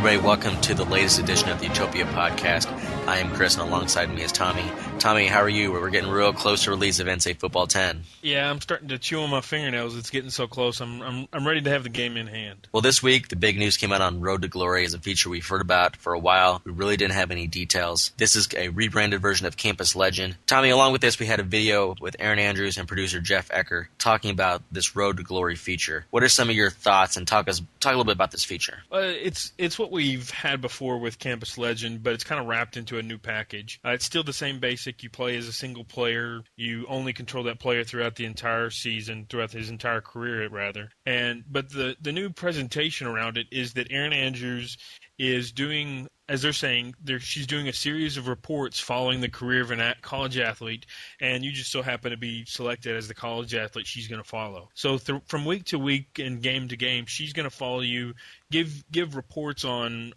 everybody. Welcome to the latest edition of the Utopia podcast. I am Chris, and alongside me is Tommy. Tommy, how are you? We're getting real close to release of NCAA Football 10. Yeah, I'm starting to chew on my fingernails. It's getting so close. I'm ready to have the game in hand. Well, this week, the big news came out on Road to Glory as a feature we've heard about for a while. We really didn't have any details. This is a rebranded version of Campus Legend. Tommy, along with this, we had a video with Erin Andrews and producer Jeff Ecker talking about this Road to Glory feature. What are some of your thoughts, and talk a little bit about this feature? It's what we've had before with Campus Legend, but it's kind of wrapped into a new package. It's still the same basic. You play as a single player. You only control that player throughout the entire season, throughout his entire career, rather. But the new presentation around it is that Erin Andrews is doing, as they're saying, she's doing a series of reports following the career of a college athlete, and you just so happen to be selected as the college athlete she's going to follow. So from week to week and game to game, she's going to follow you, give reports on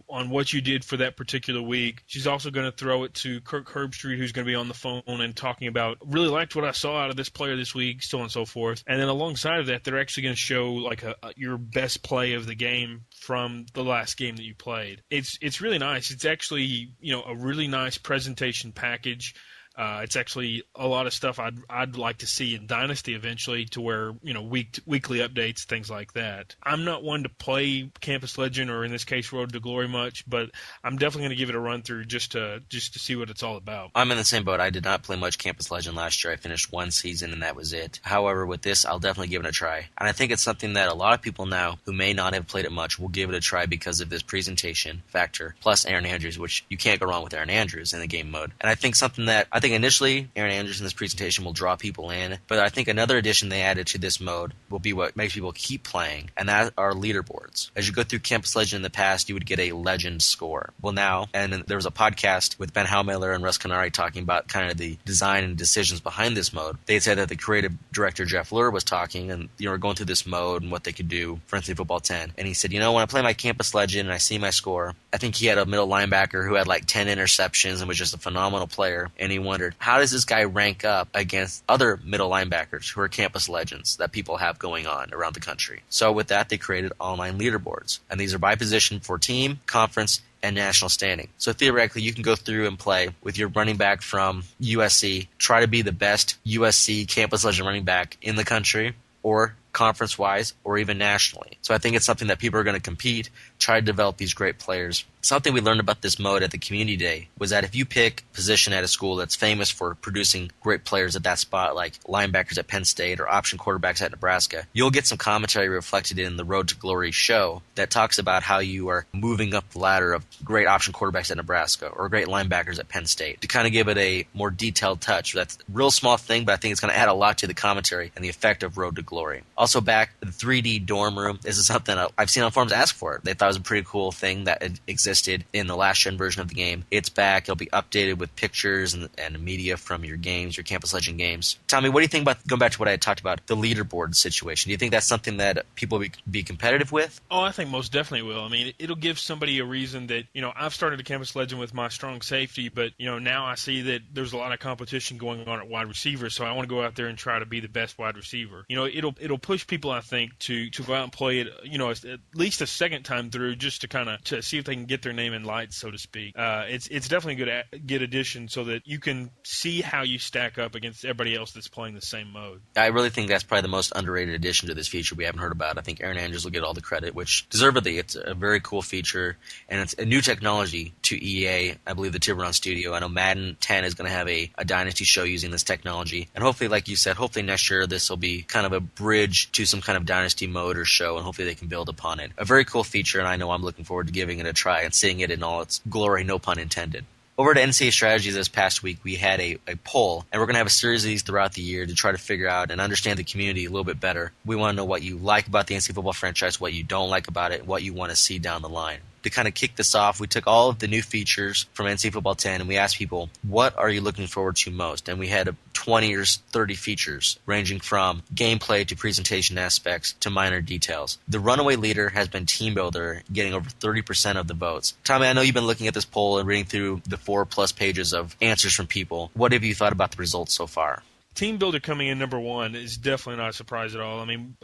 what you did for that particular week. She's also going to throw it to Kirk Herbstreit, who's going to be on the phone and talking about, really liked what I saw out of this player this week, so on and so forth. And then alongside of that, they're actually going to show like your best play of the game from the last game that you played. It's really nice. It's actually, a really nice presentation package. It's actually a lot of stuff I'd like to see in Dynasty eventually, to where, weekly updates, things like that. I'm not one to play Campus Legend, or in this case Road to Glory, much, but I'm definitely going to give it a run through just to see what it's all about. I'm in the same boat. I did not play much Campus Legend last year. I finished one season and that was it. However, with this, I'll definitely give it a try. And I think it's something that a lot of people now who may not have played it much will give it a try because of this presentation factor, plus Erin Andrews, which you can't go wrong with Erin Andrews in the game mode. And I think something that I think initially Erin Andrews in this presentation will draw people in, but I think another addition they added to this mode will be what makes people keep playing, and that are leaderboards. As you go through Campus Legend in the past, you would get a legend score. Well, now, and there was a podcast with Ben Howmiller and Russ Canary talking about kind of the design and decisions behind this mode. They said that the creative director Jeff Lurie was talking, and going through this mode and what they could do for NCAA Football 10, and he said, when I play my Campus Legend and I see my score, I think he had a middle linebacker who had like 10 interceptions and was just a phenomenal player, and he wondered, how does this guy rank up against other middle linebackers who are Campus Legends that people have going on around the country? So with that, they created online leaderboards, and these are by position for team, conference, and national standing. So theoretically, you can go through and play with your running back from USC, try to be the best USC Campus Legend running back in the country, or conference-wise, or even nationally. So I think it's something that people are going to compete, try to develop these great players. Something we learned about this mode at the Community Day was that if you pick a position at a school that's famous for producing great players at that spot, like linebackers at Penn State or option quarterbacks at Nebraska, you'll get some commentary reflected in the Road to Glory show that talks about how you are moving up the ladder of great option quarterbacks at Nebraska or great linebackers at Penn State, to kind of give it a more detailed touch. That's a real small thing, but I think it's going to add a lot to the commentary and the effect of Road to Glory. Also, back the 3D dorm room. This is something I've seen on forums ask for it. They thought it was a pretty cool thing that existed in the last gen version of the game. It's back. It'll be updated with pictures and media from your games, your Campus Legend games. Tommy, what do you think about, going back to what I had talked about, the leaderboard situation? Do you think that's something that people will be competitive with? Oh, I think most definitely will. I mean, it'll give somebody a reason that, I've started a Campus Legend with my strong safety, but, now I see that there's a lot of competition going on at wide receiver, so I want to go out there and try to be the best wide receiver. It'll push people, I think, to go out and play it, at least a second time through, just to see if they can get their name in lights, so to speak. It's definitely a good addition, so that you can see how you stack up against everybody else that's playing the same mode. I really think that's probably the most underrated addition to this feature we haven't heard about. I think Erin Andrews will get all the credit, which deservedly. It's a very cool feature, and it's a new technology to EA. I believe the Tiburon Studio. I know Madden 10 is going to have a Dynasty show using this technology, and hopefully, like you said, hopefully next year this will be kind of a bridge to some kind of Dynasty mode or show, and hopefully they can build upon it. A very cool feature, and I know I'm looking forward to giving it a try and seeing it in all its glory, no pun intended. Over to ncaaStrategies this past week, we had a poll, and we're going to have a series of these throughout the year to try to figure out and understand the community a little bit better. We want to know what you like about the NCAA Football franchise, what you don't like about it, and what you want to see down the line. To kind of kick this off, we took all of the new features from NCAA Football 10 and we asked people, what are you looking forward to most? And we had 20 or 30 features, ranging from gameplay to presentation aspects to minor details. The runaway leader has been Team Builder, getting over 30% of the votes. Tommy, I know you've been looking at this poll and reading through the 4+ pages of answers from people. What have you thought about the results so far? Team Builder coming in number one is definitely not a surprise at all. I mean,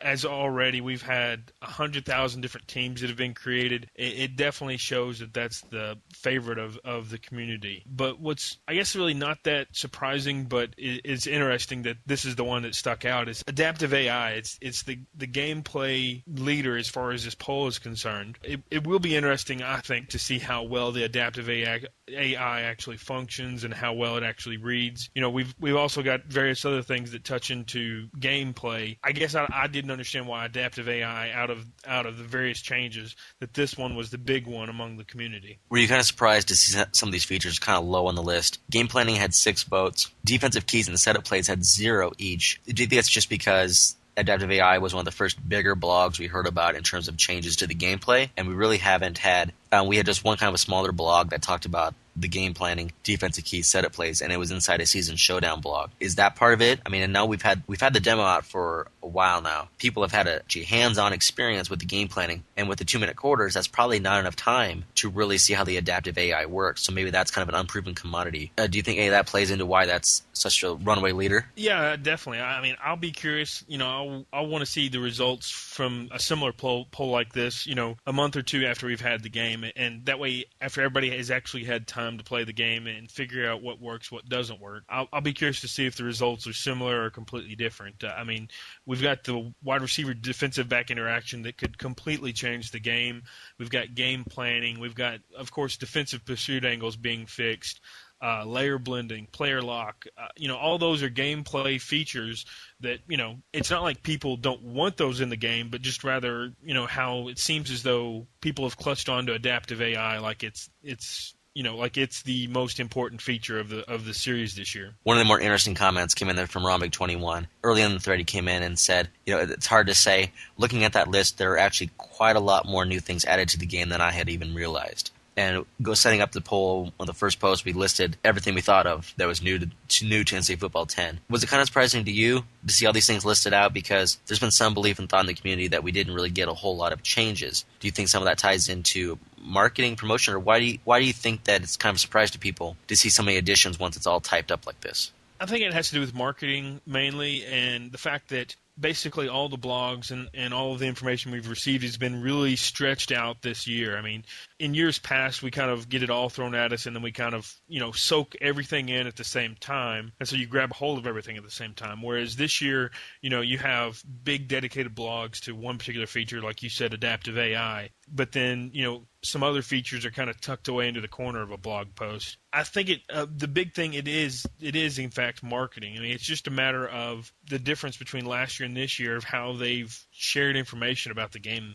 as already we've had 100,000 different teams that have been created. It definitely shows that that's the favorite of the community. But what's, I guess, really not that surprising, but it's interesting that this is the one that stuck out, is adaptive AI. It's the gameplay leader as far as this poll is concerned. It will be interesting, I think, to see how well the adaptive AI actually functions and how well it actually reads. You know, we've also got various other things that touch into gameplay. I guess I didn't understand why adaptive AI, out of the various changes, that this one was the big one among the community. Were you kind of surprised to see some of these features kind of low on the list? Game planning had 6 votes. Defensive keys and setup plays had 0 each. Do you think that's just because adaptive AI was one of the first bigger blogs we heard about in terms of changes to the gameplay, and we really haven't had we had just one kind of a smaller blog that talked about the game planning, defensive keys, setup plays, and it was inside a season showdown blog. Is that part of it? I mean, and now we've had the demo out for a while now. People have had a hands-on experience with the game planning, and with the 2-minute quarters, that's probably not enough time to really see how the adaptive AI works. So maybe that's kind of an unproven commodity. Do you think any of that plays into why that's such a runaway leader? Yeah, definitely. I mean, I'll be curious. You know, I'll want to see the results from a similar poll like this, you know, a month or two after we've had the game, and that way, after everybody has actually had time to play the game and figure out what works, what doesn't work, I'll be curious to see if the results are similar or completely different. I mean, we've got the wide receiver defensive back interaction that could completely change the game. We've got game planning. We've got, of course, defensive pursuit angles being fixed. Layer blending, player lock, you know, all those are gameplay features that, you know, it's not like people don't want those in the game, but just rather, you know, how it seems as though people have clutched onto adaptive AI like it's you know, like it's the most important feature of the series this year. One of the more interesting comments came in there from Rombig21. Early in the thread, he came in and said, you know, it's hard to say. Looking at that list, there are actually quite a lot more new things added to the game than I had even realized. And setting up the poll on the first post, we listed everything we thought of that was new to NCAA Football 10. Was it kind of surprising to you to see all these things listed out? Because there's been some belief and thought in the community that we didn't really get a whole lot of changes. Do you think some of that ties into marketing, promotion, or why do you think that it's kind of a surprise to people to see so many additions once it's all typed up like this? I think it has to do with marketing mainly, and the fact that basically all the blogs and all of the information we've received has been really stretched out this year. I mean, in years past, we kind of get it all thrown at us, and then we kind of, you know, soak everything in at the same time, and so you grab a hold of everything at the same time. Whereas this year, you know, you have big dedicated blogs to one particular feature, like you said, adaptive AI, but then, you know, some other features are kind of tucked away into the corner of a blog post. I think the big thing it is in fact marketing. I mean, it's just a matter of the difference between last year and this year of how they've shared information about the game.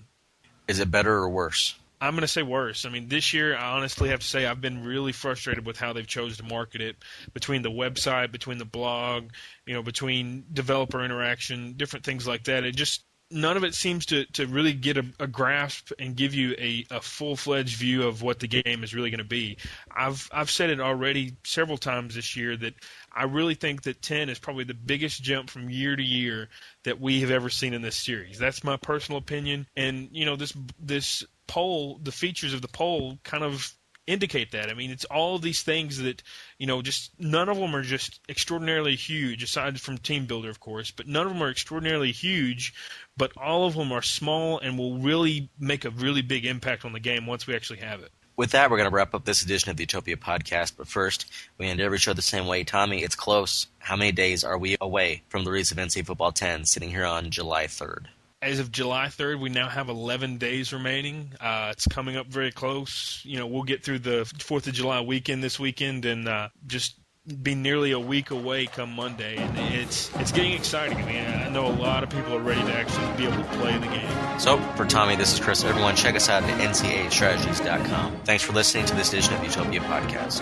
Is it better or worse? I'm going to say worse. I mean, this year, I honestly have to say I've been really frustrated with how they've chosen to market it, between the website, between the blog, you know, between developer interaction, different things like that. It just, none of it seems to really get a grasp and give you a full-fledged view of what the game is really going to be. I've said it already several times this year that I really think that 10 is probably the biggest jump from year to year that we have ever seen in this series. That's my personal opinion. And, you know, this poll, the features of the poll kind of indicate that. I mean, it's all these things that, you know, just none of them are just extraordinarily huge, aside from Team Builder, of course, but none of them are extraordinarily huge, but all of them are small and will really make a really big impact on the game once we actually have it. With that, we're going to wrap up this edition of the Utopia podcast, but first, we end every show the same way. Tommy, it's close. How many days are we away from the release of NCAA Football 10, sitting here on July 3rd? As of July 3rd, we now have 11 days remaining. It's coming up very close. You know, we'll get through the 4th of July weekend this weekend and just be nearly a week away come Monday. And it's getting exciting. I mean, I know a lot of people are ready to actually be able to play the game. So, for Tommy, this is Chris. Everyone, check us out at ncaaStrategies.com. Thanks for listening to this edition of the Utopia podcast.